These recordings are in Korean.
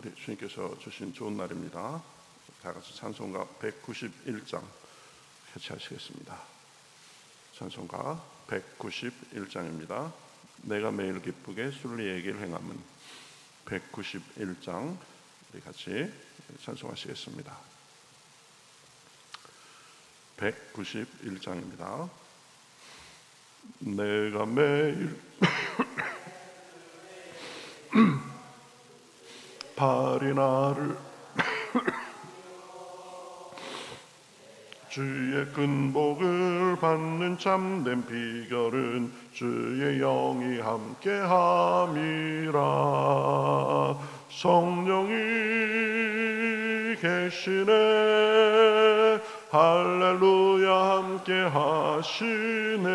우리 주님께서 주신 좋은 날입니다. 다 같이 찬송가 191장 같이 하시겠습니다. 찬송가 191장입니다. 내가 매일 기쁘게 순리의 길 행함은 191장 우리 같이 찬송하시겠습니다. 191장입니다. 내가 매일 발이 나를 주의 근복을 받는 참된 비결은 주의 영이 함께함이라. 성령이 계시네 할렐루야 함께하시네.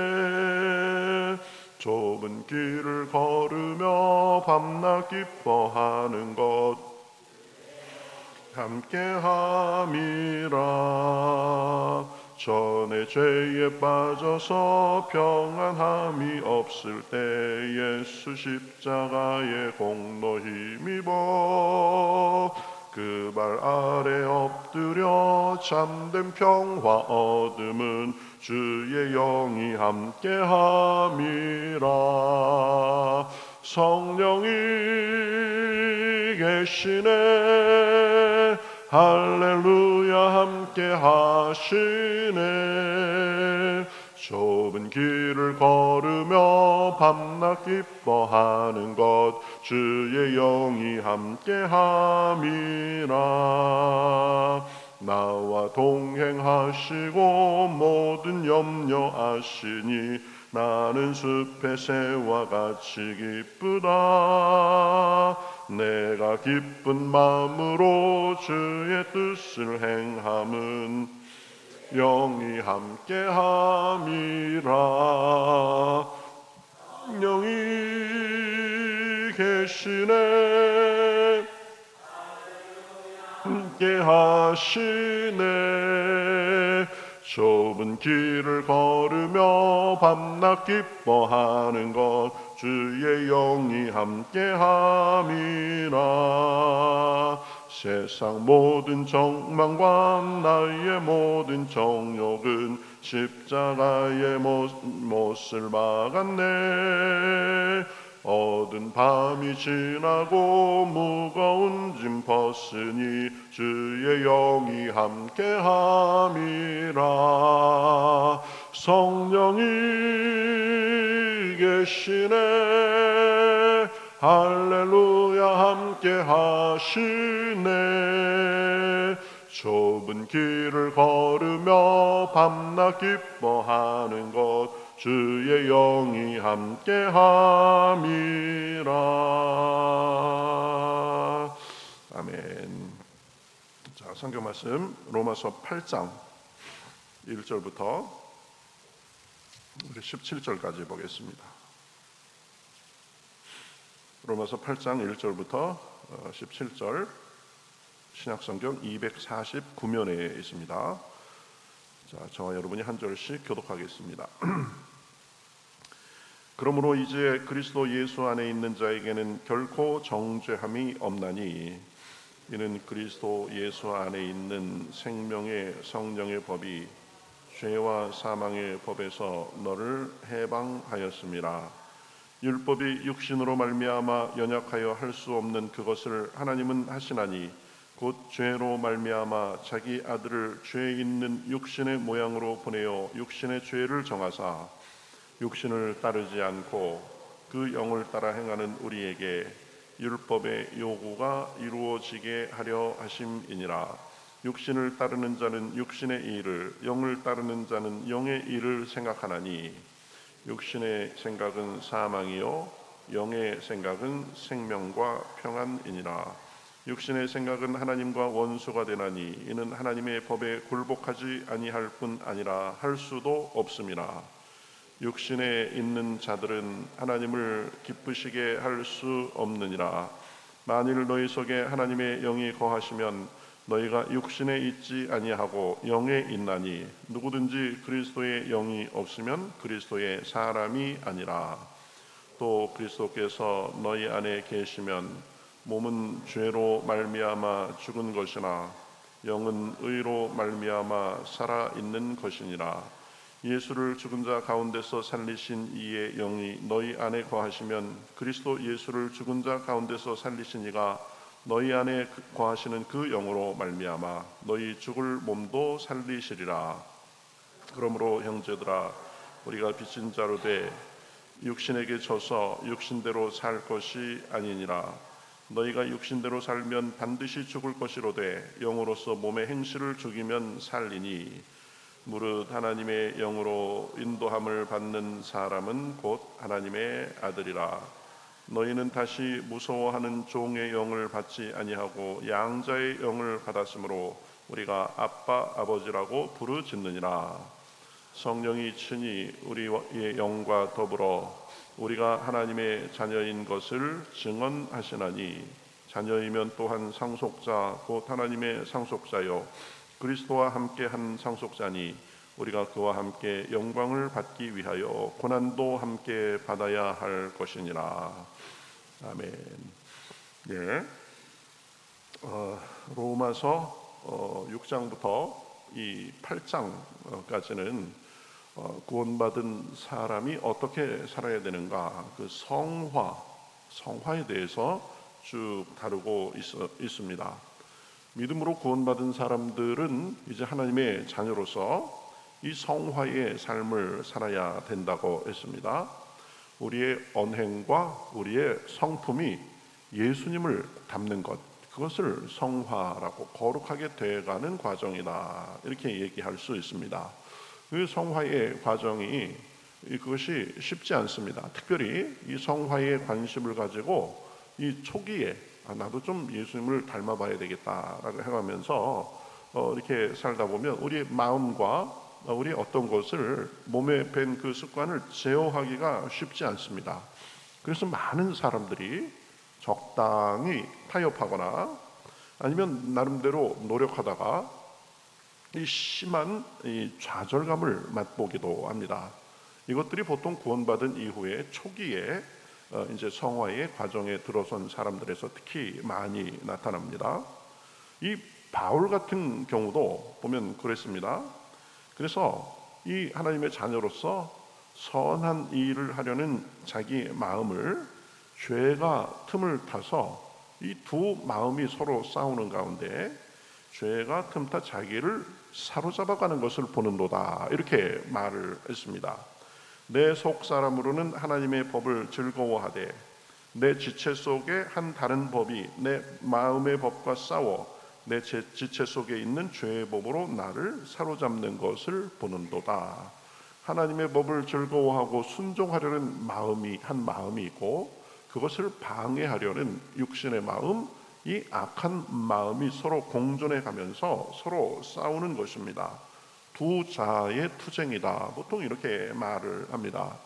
좁은 길을 걸으며 밤낮 기뻐하는 것 함께함이라. 전에 죄에 빠져서 평안함이 없을 때 예수 십자가의 공로 힘입어 그 발 아래 엎드려 참된 평화 얻음은 주의 영이 함께함이라. 성령이 계시네 할렐루야 함께하시네. 좁은 길을 걸으며 밤낮 기뻐하는 것 주의 영이 함께함이라. 나와 동행하시고 모든 염려 아시니 나는 숲의 새와 같이 기쁘다. 내가 기쁜 마음으로 주의 뜻을 행함은 영이 함께함이라. 영이 계시네 함께하시네. 좁은 길을 걸으며 밤낮 기뻐하는 것 주의 영이 함께함이라. 세상 모든 정망과 나의 모든 정욕은 십자가의 못을 막았네. 어두운 밤이 지나고 무거운 짐 벗으니 주의 영이 함께함이라. 성령이 계시네 할렐루야 함께하시네. 좁은 길을 걸으며 밤낮 기뻐하는 것 주의 영이 함께함이라. 아멘. 자, 성경 말씀 로마서 8장 1절부터 우리 17절까지 보겠습니다. 로마서 8장 1절부터 17절 신약성경 249면에 있습니다. 자, 저와 여러분이 한 절씩 교독하겠습니다. 그러므로 이제 그리스도 예수 안에 있는 자에게는 결코 정죄함이 없나니 이는 그리스도 예수 안에 있는 생명의 성령의 법이 죄와 사망의 법에서 너를 해방하였음이라. 율법이 육신으로 말미암아 연약하여 할 수 없는 그것을 하나님은 하시나니 곧 죄로 말미암아 자기 아들을 죄 있는 육신의 모양으로 보내어 육신의 죄를 정하사 육신을 따르지 않고 그 영을 따라 행하는 우리에게 율법의 요구가 이루어지게 하려 하심이니라. 육신을 따르는 자는 육신의 일을, 영을 따르는 자는 영의 일을 생각하나니 육신의 생각은 사망이요 영의 생각은 생명과 평안이니라. 육신의 생각은 하나님과 원수가 되나니 이는 하나님의 법에 굴복하지 아니할 뿐 아니라 할 수도 없음이라. 육신에 있는 자들은 하나님을 기쁘시게 할 수 없느니라. 만일 너희 속에 하나님의 영이 거하시면 너희가 육신에 있지 아니하고 영에 있나니 누구든지 그리스도의 영이 없으면 그리스도의 사람이 아니라. 또 그리스도께서 너희 안에 계시면 몸은 죄로 말미암아 죽은 것이나 영은 의로 말미암아 살아 있는 것이니라. 예수를 죽은 자 가운데서 살리신 이의 영이 너희 안에 거하시면 그리스도 예수를 죽은 자 가운데서 살리신 이가 너희 안에 거하시는 그 영으로 말미암아 너희 죽을 몸도 살리시리라. 그러므로 형제들아, 우리가 빚진 자로 돼 육신에게 져서 육신대로 살 것이 아니니라. 너희가 육신대로 살면 반드시 죽을 것이로되 영으로서 몸의 행실을 죽이면 살리니 무릇 하나님의 영으로 인도함을 받는 사람은 곧 하나님의 아들이라. 너희는 다시 무서워하는 종의 영을 받지 아니하고 양자의 영을 받았으므로 우리가 아빠 아버지라고 부르짖느니라. 성령이 친히 우리의 영과 더불어 우리가 하나님의 자녀인 것을 증언하시나니 자녀이면 또한 상속자 곧 하나님의 상속자요 그리스도와 함께 한 상속자니 우리가 그와 함께 영광을 받기 위하여 고난도 함께 받아야 할 것이니라. 아멘. 예. 로마서 6장부터 이 8장까지는 구원받은 사람이 어떻게 살아야 되는가, 그 성화에 대해서 쭉 다루고 있습니다. 믿음으로 구원받은 사람들은 이제 하나님의 자녀로서 이 성화의 삶을 살아야 된다고 했습니다. 우리의 언행과 우리의 성품이 예수님을 닮는 것, 그것을 성화라고, 거룩하게 되어가는 과정이다, 이렇게 얘기할 수 있습니다. 그 성화의 과정이 그것이 쉽지 않습니다. 특별히 이 성화에 관심을 가지고 이 초기에 나도 좀 예수님을 닮아봐야 되겠다라고 해가면서 이렇게 살다 보면 우리의 마음과 우리 어떤 것을 몸에 밴 그 습관을 제어하기가 쉽지 않습니다. 그래서 많은 사람들이 적당히 타협하거나 아니면 나름대로 노력하다가 이 심한 이 좌절감을 맛보기도 합니다. 이것들이 보통 구원받은 이후에 초기에 이제 성화의 과정에 들어선 사람들에서 특히 많이 나타납니다. 이 바울 같은 경우도 보면 그랬습니다. 그래서 이 하나님의 자녀로서 선한 일을 하려는 자기 마음을 죄가 틈을 타서 이 두 마음이 서로 싸우는 가운데 죄가 틈타 자기를 사로잡아가는 것을 보는도다, 이렇게 말을 했습니다. 내 속 사람으로는 하나님의 법을 즐거워하되 내 지체 속에 한 다른 법이 내 마음의 법과 싸워 내 지체 속에 있는 죄의 법으로 나를 사로잡는 것을 보는도다. 하나님의 법을 즐거워하고 순종하려는 마음이 한 마음이 있고 그것을 방해하려는 육신의 마음, 이 악한 마음이 서로 공존해 가면서 서로 싸우는 것입니다. 두 자의 투쟁이다, 보통 이렇게 말을 합니다.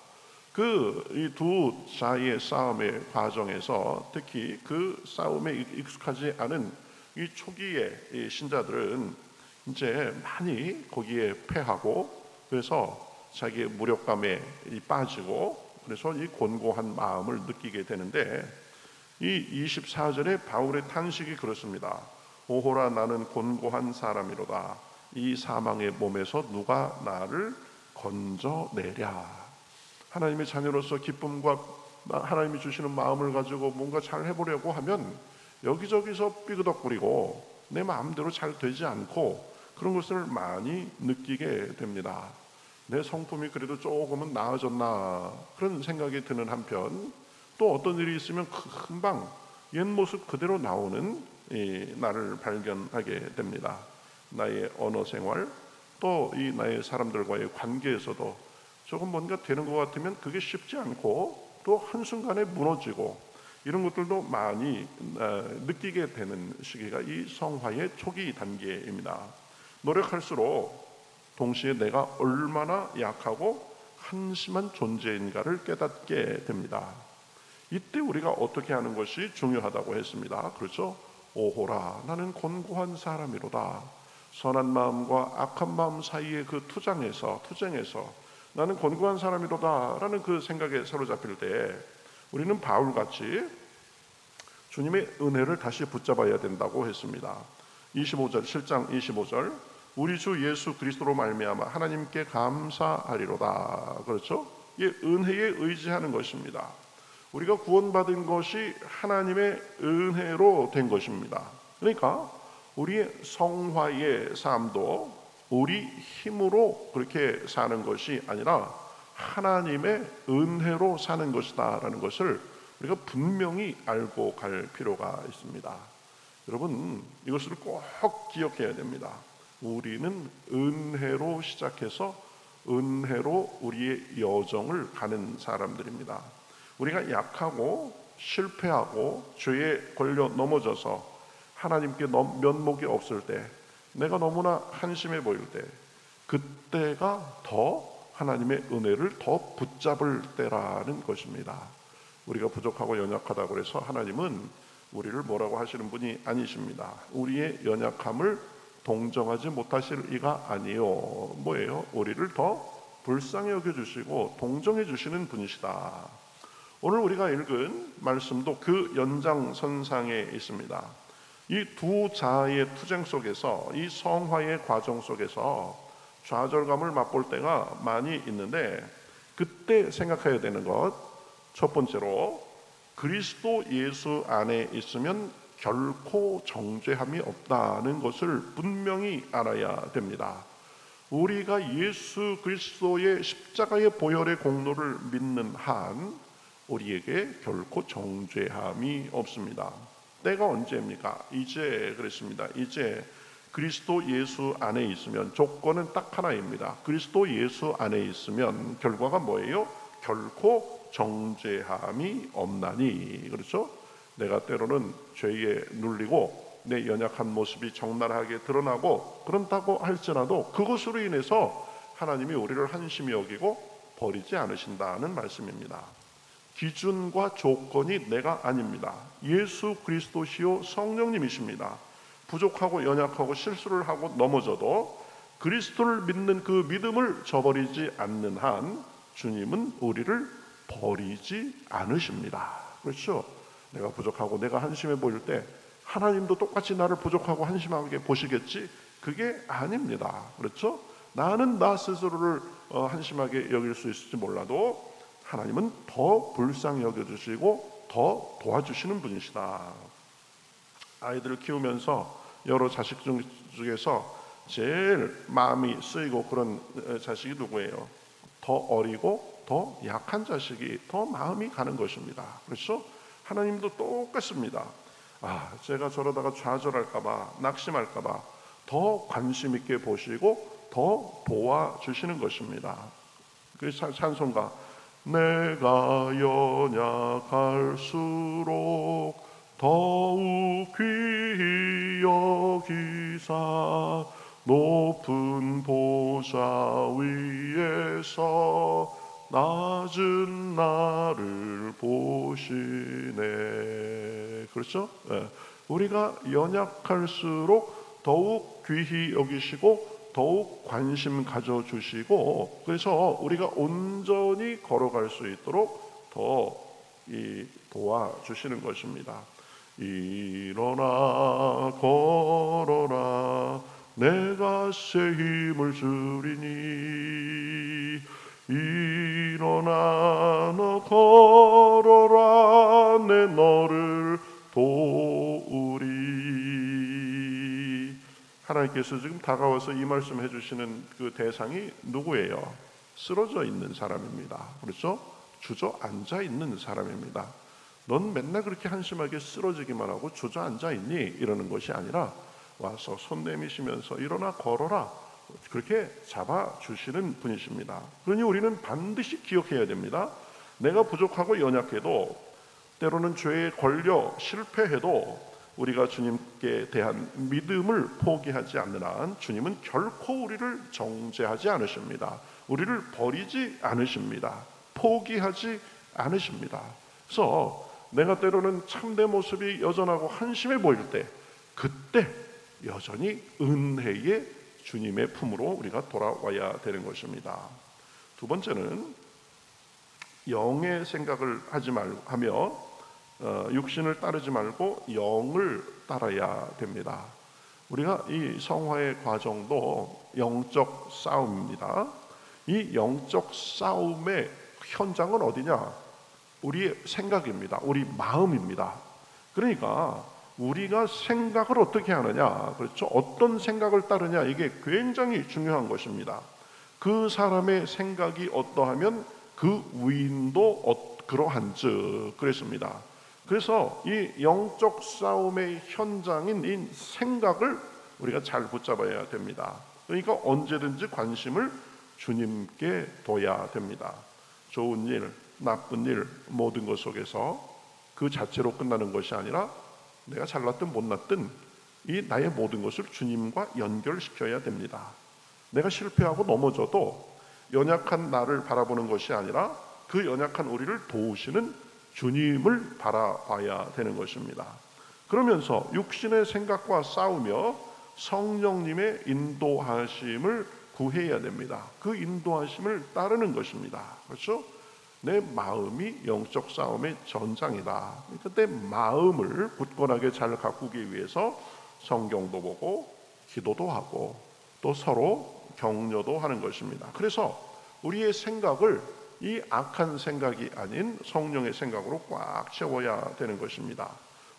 이 두 자의 싸움의 과정에서 특히 그 싸움에 익숙하지 않은 이 초기의 신자들은 이제 많이 거기에 패하고 그래서 자기의 무력감에 빠지고 그래서 이 곤고한 마음을 느끼게 되는데, 이 24절에 바울의 탄식이 그렇습니다. 오호라, 나는 곤고한 사람이로다. 이 사망의 몸에서 누가 나를 건져내랴. 하나님의 자녀로서 기쁨과 하나님이 주시는 마음을 가지고 뭔가 잘 해보려고 하면 여기저기서 삐그덕거리고 내 마음대로 잘 되지 않고 그런 것을 많이 느끼게 됩니다. 내 성품이 그래도 조금은 나아졌나 그런 생각이 드는 한편, 또 어떤 일이 있으면 금방 옛 모습 그대로 나오는 나를 발견하게 됩니다. 나의 언어 생활, 또 이 나의 사람들과의 관계에서도 조금 뭔가 되는 것 같으면 그게 쉽지 않고 또 한순간에 무너지고 이런 것들도 많이 느끼게 되는 시기가 이 성화의 초기 단계입니다. 노력할수록 동시에 내가 얼마나 약하고 한심한 존재인가를 깨닫게 됩니다. 이때 우리가 어떻게 하는 것이 중요하다고 했습니다. 그렇죠? 오호라, 나는 곤고한 사람이로다. 선한 마음과 악한 마음 사이의 그 투쟁에서 나는 곤고한 사람이로다 라는 그 생각에 사로잡힐 때 우리는 바울같이 주님의 은혜를 다시 붙잡아야 된다고 했습니다. 25절, 7장 25절, 우리 주 예수 그리스도로 말미암아 하나님께 감사하리로다. 그렇죠? 이 은혜에 의지하는 것입니다. 우리가 구원받은 것이 하나님의 은혜로 된 것입니다. 그러니까 우리의 성화의 삶도 우리 힘으로 그렇게 사는 것이 아니라 하나님의 은혜로 사는 것이다 라는 것을 우리가 분명히 알고 갈 필요가 있습니다. 여러분, 이것을 꼭 기억해야 됩니다. 우리는 은혜로 시작해서 은혜로 우리의 여정을 가는 사람들입니다. 우리가 약하고 실패하고 죄에 걸려 넘어져서 하나님께 면목이 없을 때, 내가 너무나 한심해 보일 때, 그때가 더 하나님의 은혜를 더 붙잡을 때라는 것입니다. 우리가 부족하고 연약하다고 해서 하나님은 우리를 뭐라고 하시는 분이 아니십니다. 우리의 연약함을 동정하지 못하실 이가 아니요. 뭐예요? 우리를 더 불쌍히 여겨주시고 동정해 주시는 분이시다. 오늘 우리가 읽은 말씀도 그 연장선상에 있습니다. 이 두 자의 투쟁 속에서, 이 성화의 과정 속에서 좌절감을 맛볼 때가 많이 있는데, 그때 생각해야 되는 것, 첫 번째로 그리스도 예수 안에 있으면 결코 정죄함이 없다는 것을 분명히 알아야 됩니다. 우리가 예수 그리스도의 십자가의 보혈의 공로를 믿는 한 우리에게 결코 정죄함이 없습니다. 때가 언제입니까? 이제 그랬습니다. 이제 그리스도 예수 안에 있으면, 조건은 딱 하나입니다. 그리스도 예수 안에 있으면 결과가 뭐예요? 결코 정죄함이 없나니. 그렇죠? 내가 때로는 죄에 눌리고 내 연약한 모습이 적나라하게 드러나고 그런다고 할지라도 그것으로 인해서 하나님이 우리를 한심히 여기고 버리지 않으신다는 말씀입니다. 기준과 조건이 내가 아닙니다. 예수 그리스도시요 성령님이십니다. 부족하고 연약하고 실수를 하고 넘어져도 그리스도를 믿는 그 믿음을 저버리지 않는 한 주님은 우리를 버리지 않으십니다. 그렇죠? 내가 부족하고 내가 한심해 보일 때 하나님도 똑같이 나를 부족하고 한심하게 보시겠지? 그게 아닙니다. 그렇죠? 나는 나 스스로를 한심하게 여길 수 있을지 몰라도 하나님은 더 불쌍히 여겨주시고 더 도와주시는 분이시다. 아이들을 키우면서 여러 자식 중에서 제일 마음이 쓰이고 그런 자식이 누구예요? 더 어리고 더 약한 자식이 더 마음이 가는 것입니다. 그렇죠? 하나님도 똑같습니다. 제가 저러다가 좌절할까봐, 낙심할까봐 더 관심 있게 보시고 더 도와주시는 것입니다. 그 찬송가, 내가 연약할수록 더욱 귀히 여기사 높은 보좌 위에서 낮은 나를 보시네. 그렇죠? 네. 우리가 연약할수록 더욱 귀히 여기시고 더욱 관심 가져주시고, 그래서 우리가 온전히 걸어갈 수 있도록 더 도와주시는 것입니다. 일어나 걸어라 내가 새 힘을 주리니, 일어나 너 걸어라 내 너를 도우리. 하나님께서 지금 다가와서 이 말씀 해주시는 그 대상이 누구예요? 쓰러져 있는 사람입니다. 그렇죠? 주저앉아 있는 사람입니다. 넌 맨날 그렇게 한심하게 쓰러지기만 하고 주저앉아 있니? 이러는 것이 아니라 와서 손 내미시면서 일어나 걸어라, 그렇게 잡아주시는 분이십니다. 그러니 우리는 반드시 기억해야 됩니다. 내가 부족하고 연약해도, 때로는 죄에 걸려 실패해도 우리가 주님께 대한 믿음을 포기하지 않는 한 주님은 결코 우리를 정죄하지 않으십니다. 우리를 버리지 않으십니다. 포기하지 않으십니다. 그래서 내가 때로는 참내 모습이 여전하고 한심해 보일 때, 그때 여전히 은혜의 주님의 품으로 우리가 돌아와야 되는 것입니다. 두 번째는 영의 생각을 하지 말고 하며 육신을 따르지 말고 영을 따라야 됩니다. 우리가 이 성화의 과정도 영적 싸움입니다. 이 영적 싸움의 현장은 어디냐? 우리의 생각입니다. 우리 마음입니다. 그러니까 우리가 생각을 어떻게 하느냐, 그렇죠? 어떤 생각을 따르냐, 이게 굉장히 중요한 것입니다. 그 사람의 생각이 어떠하면 그 위인도 그러한즉 그랬습니다. 그래서 이 영적 싸움의 현장인 이 생각을 우리가 잘 붙잡아야 됩니다. 그러니까 언제든지 관심을 주님께 둬야 됩니다. 좋은 일, 나쁜 일, 모든 것 속에서 그 자체로 끝나는 것이 아니라 내가 잘났든 못났든 이 나의 모든 것을 주님과 연결시켜야 됩니다. 내가 실패하고 넘어져도 연약한 나를 바라보는 것이 아니라 그 연약한 우리를 도우시는 주님을 바라봐야 되는 것입니다. 그러면서 육신의 생각과 싸우며 성령님의 인도하심을 구해야 됩니다. 그 인도하심을 따르는 것입니다. 그렇죠? 내 마음이 영적 싸움의 전장이다. 그러니까 내 마음을 굳건하게 잘 가꾸기 위해서 성경도 보고 기도도 하고 또 서로 격려도 하는 것입니다. 그래서 우리의 생각을 이 악한 생각이 아닌 성령의 생각으로 꽉 채워야 되는 것입니다.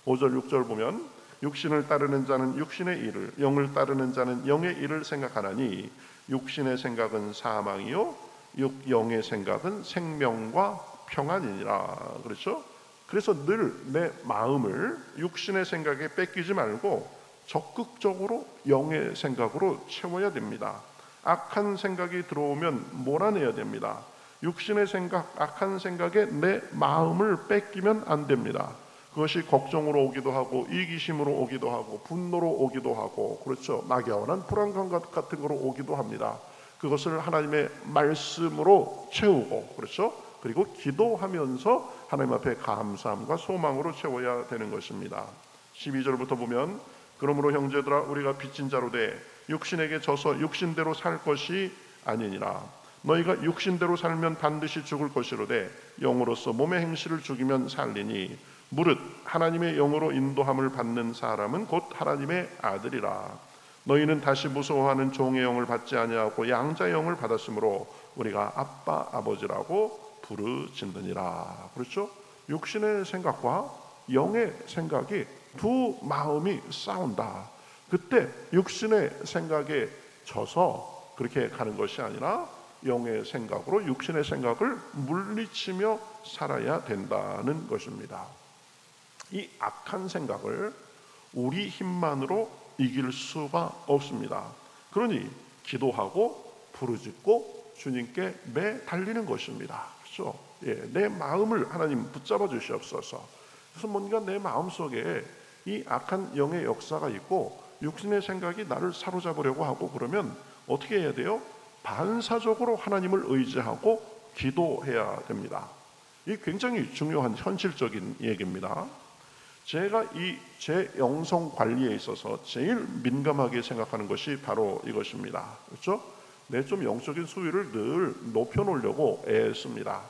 5절 6절 보면 육신을 따르는 자는 육신의 일을, 영을 따르는 자는 영의 일을 생각하나니 육신의 생각은 사망이요 영의 생각은 생명과 평안이니라. 그렇죠? 그래서 늘 내 마음을 육신의 생각에 뺏기지 말고 적극적으로 영의 생각으로 채워야 됩니다. 악한 생각이 들어오면 몰아내야 됩니다. 육신의 생각, 악한 생각에 내 마음을 뺏기면 안 됩니다. 그것이 걱정으로 오기도 하고 이기심으로 오기도 하고 분노로 오기도 하고, 그렇죠? 막연한 불안감 같은 거로 오기도 합니다. 그것을 하나님의 말씀으로 채우고, 그렇죠? 그리고 기도하면서 하나님 앞에 감사함과 소망으로 채워야 되는 것입니다. 12절부터 보면 그러므로 형제들아 우리가 빚진 자로 돼 육신에게 져서 육신대로 살 것이 아니니라. 너희가 육신대로 살면 반드시 죽을 것이로되 영으로서 몸의 행실을 죽이면 살리니 무릇 하나님의 영으로 인도함을 받는 사람은 곧 하나님의 아들이라. 너희는 다시 무서워하는 종의 영을 받지 아니하고 양자의 영을 받았으므로 우리가 아빠 아버지라고 부르짖느니라. 그렇죠? 육신의 생각과 영의 생각이 두 마음이 싸운다. 그때 육신의 생각에 져서 그렇게 가는 것이 아니라 영의 생각으로 육신의 생각을 물리치며 살아야 된다는 것입니다. 이 악한 생각을 우리 힘만으로 이길 수가 없습니다. 그러니 기도하고 부르짖고 주님께 매달리는 것입니다. 그렇죠? 내 마음을 하나님 붙잡아 주시옵소서. 그래서 뭔가 내 마음속에 이 악한 영의 역사가 있고 육신의 생각이 나를 사로잡으려고 하고 그러면 어떻게 해야 돼요? 반사적으로 하나님을 의지하고 기도해야 됩니다. 이 굉장히 중요한 현실적인 얘기입니다. 제가 제 영성 관리에 있어서 제일 민감하게 생각하는 것이 바로 이것입니다. 그렇죠? 내 좀 영적인 수위를 늘 높여놓으려고 애씁니다.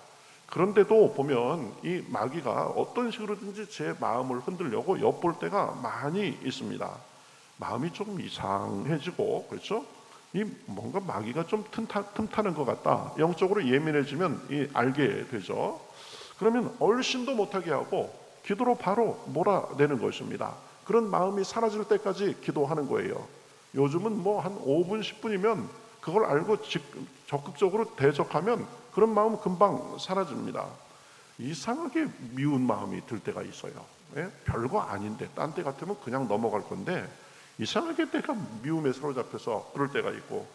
그런데도 보면 이 마귀가 어떤 식으로든지 제 마음을 흔들려고 엿볼 때가 많이 있습니다. 마음이 조금 이상해지고, 그렇죠? 이 뭔가 마귀가 좀 틈타는 것 같다. 영적으로 예민해지면 알게 되죠. 그러면 얼씬도 못하게 하고 기도로 바로 몰아내는 것입니다. 그런 마음이 사라질 때까지 기도하는 거예요. 요즘은 뭐 한 5분 10분이면 그걸 알고 적극적으로 대적하면 그런 마음은 금방 사라집니다. 이상하게 미운 마음이 들 때가 있어요. 별거 아닌데 딴 때 같으면 그냥 넘어갈 건데 이상하게 내가 미움에 사로잡혀서 그럴 때가 있고,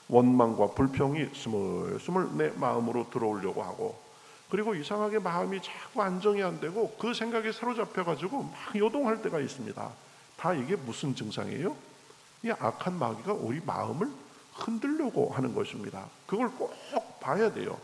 원망과 불평이 스물스물 내 마음으로 들어오려고 하고, 그리고 이상하게 마음이 자꾸 안정이 안 되고 그 생각에 사로잡혀가지고 막 요동할 때가 있습니다. 다 이게 무슨 증상이에요? 이 악한 마귀가 우리 마음을 흔들려고 하는 것입니다. 그걸 꼭 봐야 돼요.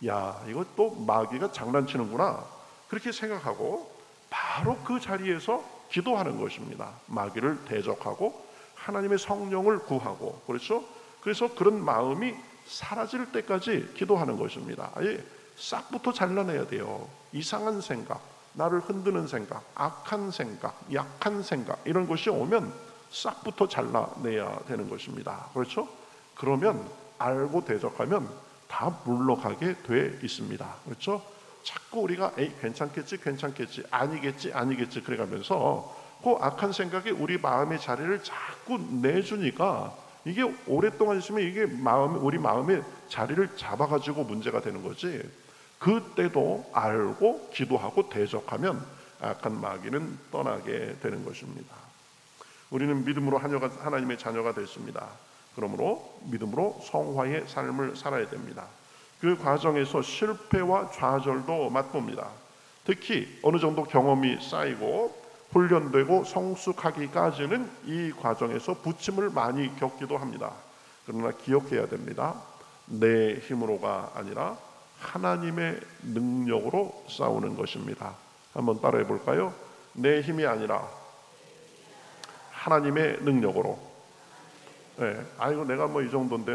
야, 이거 또 마귀가 장난치는구나, 그렇게 생각하고 바로 그 자리에서 기도하는 것입니다. 마귀를 대적하고 하나님의 성령을 구하고, 그렇죠? 그래서 그런 마음이 사라질 때까지 기도하는 것입니다. 아예 싹부터 잘라내야 돼요. 이상한 생각, 나를 흔드는 생각, 악한 생각, 약한 생각 이런 것이 오면 싹부터 잘라내야 되는 것입니다. 그렇죠? 그러면 알고 대적하면 다 물러가게 돼 있습니다. 그렇죠? 자꾸 우리가 괜찮겠지, 아니겠지 그래가면서 그 악한 생각이 우리 마음의 자리를 자꾸 내주니까 이게 오랫동안 있으면 이게 우리 마음의 자리를 잡아가지고 문제가 되는 거지. 그때도 알고 기도하고 대적하면 악한 마귀는 떠나게 되는 것입니다. 우리는 믿음으로 하나님의 자녀가 됐습니다. 그러므로 믿음으로 성화의 삶을 살아야 됩니다. 그 과정에서 실패와 좌절도 맛봅니다. 특히 어느 정도 경험이 쌓이고 훈련되고 성숙하기까지는 이 과정에서 부침을 많이 겪기도 합니다. 그러나 기억해야 됩니다. 내 힘으로가 아니라 하나님의 능력으로 싸우는 것입니다. 한번 따라해 볼까요? 내 힘이 아니라 하나님의 능력으로. 아이고 내가 이 정도인데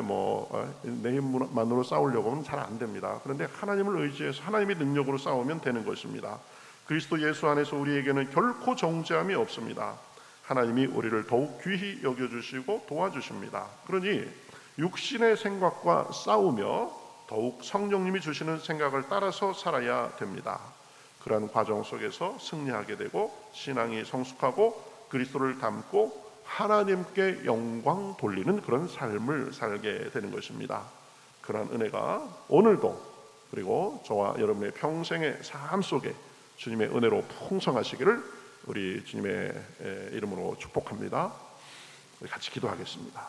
내 힘만으로 싸우려고 하면 잘 안 됩니다. 그런데 하나님을 의지해서 하나님의 능력으로 싸우면 되는 것입니다. 그리스도 예수 안에서 우리에게는 결코 정죄함이 없습니다. 하나님이 우리를 더욱 귀히 여겨주시고 도와주십니다. 그러니 육신의 생각과 싸우며 더욱 성령님이 주시는 생각을 따라서 살아야 됩니다. 그러한 과정 속에서 승리하게 되고 신앙이 성숙하고 그리스도를 닮고 하나님께 영광 돌리는 그런 삶을 살게 되는 것입니다. 그러한 은혜가 오늘도 그리고 저와 여러분의 평생의 삶 속에 주님의 은혜로 풍성하시기를 우리 주님의 이름으로 축복합니다. 우리 같이 기도하겠습니다.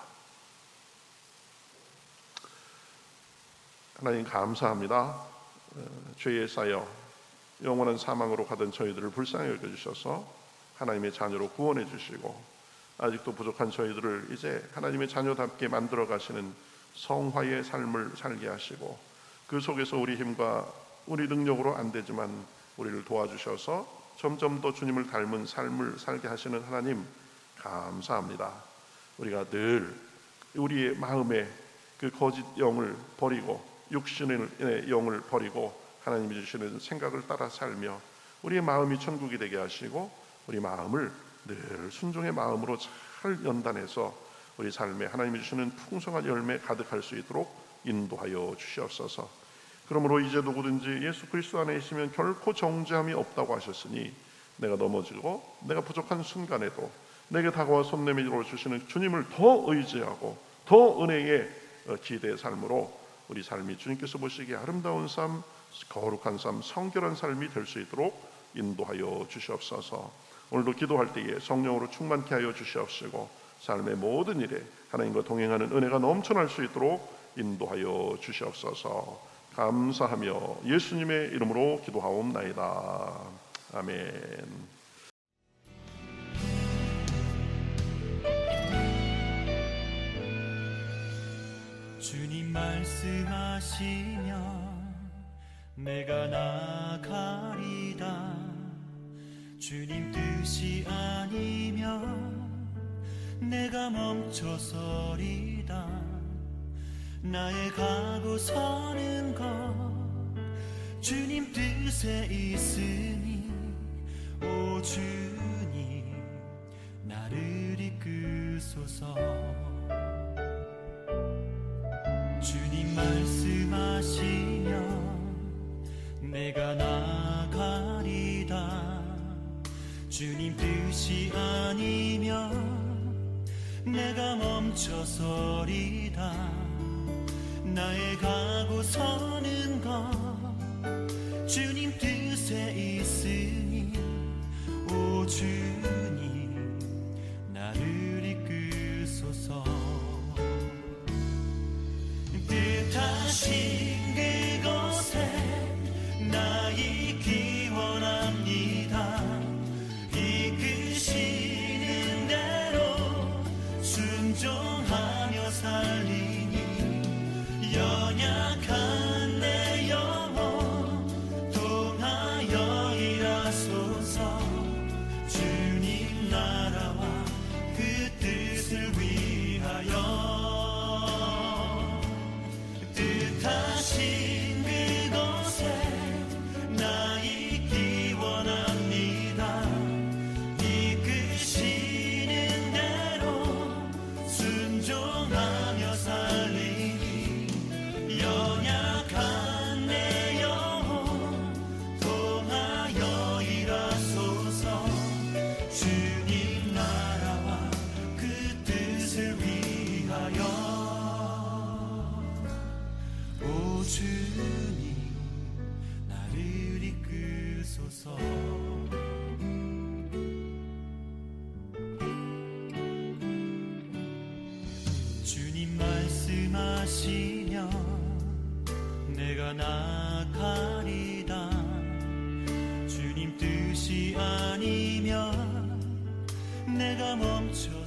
하나님 감사합니다. 죄에 쌓여 영원한 사망으로 가던 저희들을 불쌍히 여겨주셔서 하나님의 자녀로 구원해 주시고 아직도 부족한 저희들을 이제 하나님의 자녀답게 만들어 가시는 성화의 삶을 살게 하시고 그 속에서 우리 힘과 우리 능력으로 안 되지만 우리를 도와주셔서 점점 더 주님을 닮은 삶을 살게 하시는 하나님 감사합니다. 우리가 늘 우리의 마음에 그 거짓 영을 버리고 육신의 영을 버리고 하나님이 주시는 생각을 따라 살며 우리의 마음이 천국이 되게 하시고 우리 마음을 늘 순종의 마음으로 잘 연단해서 우리 삶에 하나님이 주시는 풍성한 열매 가득할 수 있도록 인도하여 주시옵소서. 그러므로 이제 누구든지 예수 그리스도 안에 있으면 결코 정죄함이 없다고 하셨으니 내가 넘어지고 내가 부족한 순간에도 내게 다가와 손 내밀어 주시는 주님을 더 의지하고 더 은혜의 기대의 삶으로 우리 삶이 주님께서 보시기에 아름다운 삶, 거룩한 삶, 성결한 삶이 될 수 있도록 인도하여 주시옵소서. 오늘도 기도할 때에 성령으로 충만케 하여 주시옵시고 삶의 모든 일에 하나님과 동행하는 은혜가 넘쳐날 수 있도록 인도하여 주시옵소서. 감사하며 예수님의 이름으로 기도하옵나이다. 아멘. 주님 말씀하시면 내가 나가리다. 주님 뜻이 아니면 내가 멈춰서리다. 나의 가고 서는 것 주님 뜻에 있으니 오 주님 나를 이끄소서. 주님 말씀하시면 내가 나가리다. 주님 뜻이 아니면 내가 멈춰서리다. 나의 가고 서는 것 주님 뜻에 있으니 오 주님 나를 이끄소서. 뜻하신 그곳에 나 있기 원합니다. 이끄시는 대로 순종하며 살리니 연약한 내 영혼 통하여 일하소서. 주님 나라와 그 뜻을 위하여 뜻하신 그곳에 나 있기 원합니다. 말씀하시며 내가 나가리다. 주님 뜻이 아니면 내가 멈춰